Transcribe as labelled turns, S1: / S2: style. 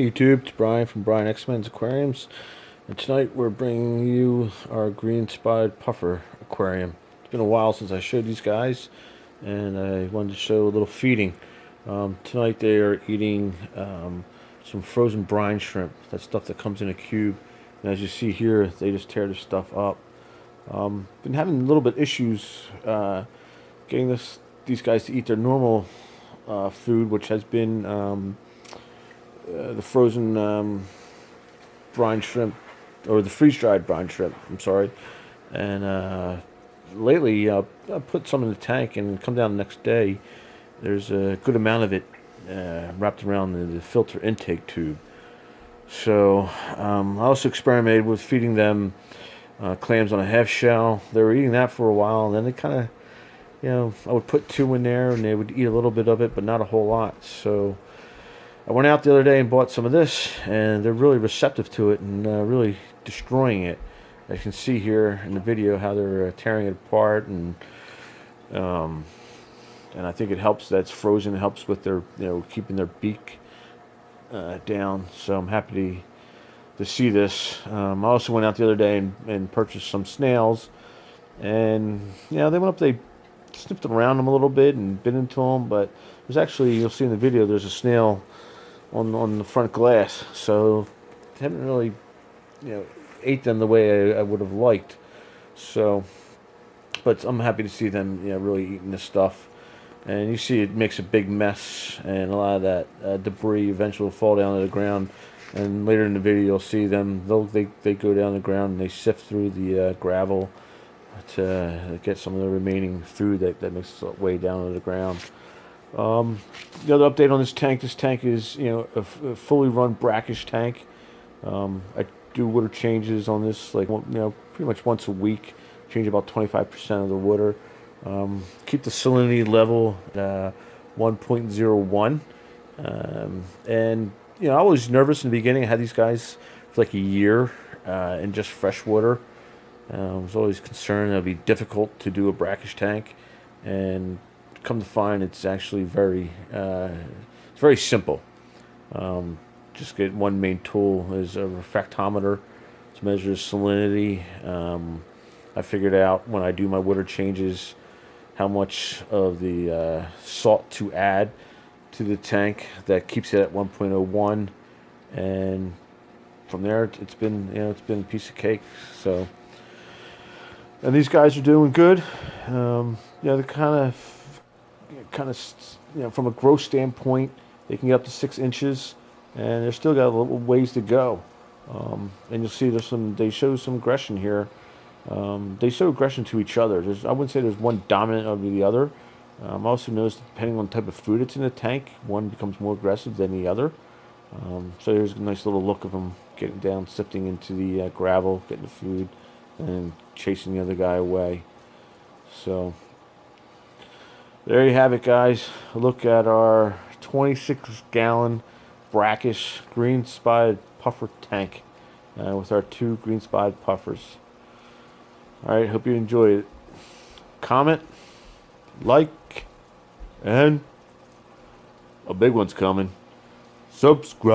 S1: Hey YouTube, it's Brian from Brian X-Men's Aquariums, and tonight we're bringing you our green spotted puffer aquarium. It's been a while since I showed these guys, and I wanted to show a little feeding. Tonight they are eating some frozen brine shrimp. That stuff that comes in a cube, and as you see here, they just tear this stuff up. Been having a little bit issues getting these guys to eat their normal food, which has been the frozen brine shrimp, or the freeze-dried brine shrimp, I'm sorry. And lately, I put some in the tank and come down the next day. There's a good amount of it wrapped around the filter intake tube. So I also experimented with feeding them clams on a half shell. They were eating that for a while, and then they kind of, I would put two in there, and they would eat a little bit of it, but not a whole lot. So I went out the other day and bought some of this, and they're really receptive to it and really destroying it. As you can see here in the video how they're tearing it apart, and I think it helps that it's frozen. It helps with their, keeping their beak down. So I'm happy to see this. I also went out the other day and purchased some snails, and they went up. They sniffed around them a little bit and bit into them, but there's actually, you'll see in the video, there's a snail on the front glass, so I haven't really, ate them the way I would have liked. So, but I'm happy to see them, really eating this stuff. And you see it makes a big mess, and a lot of that debris eventually will fall down to the ground. And later in the video, you'll see them. They go down the ground and they sift through the gravel to get some of the remaining food that makes its way down to the ground. The other update on this tank is, a fully run brackish tank. I do water changes on this, like, pretty much once a week. Change about 25% of the water. Keep the salinity level at 1.01. And, I was nervous in the beginning. I had these guys for like a year in just fresh water. I was always concerned it would be difficult to do a brackish tank, and come to find it's actually it's very simple. Just get one main tool is a refractometer to measure salinity. I figured out when I do my water changes how much of the salt to add to the tank that keeps it at 1.01, and from there it's been a piece of cake. So, and these guys are doing good. They're kind of, from a growth standpoint, they can get up to 6 inches, and they're still got a little ways to go. And you'll see they show some aggression here. They show aggression to each other. I wouldn't say there's one dominant over the other. I also noticed depending on the type of food that's in the tank, one becomes more aggressive than the other. So there's a nice little look of them getting down, sifting into the gravel, getting the food, and chasing the other guy away. So there you have it, guys. A look at our 26-gallon brackish green spotted puffer tank with our 2 green spotted puffers. Alright, hope you enjoyed it. Comment, like, and a big one's coming. Subscribe.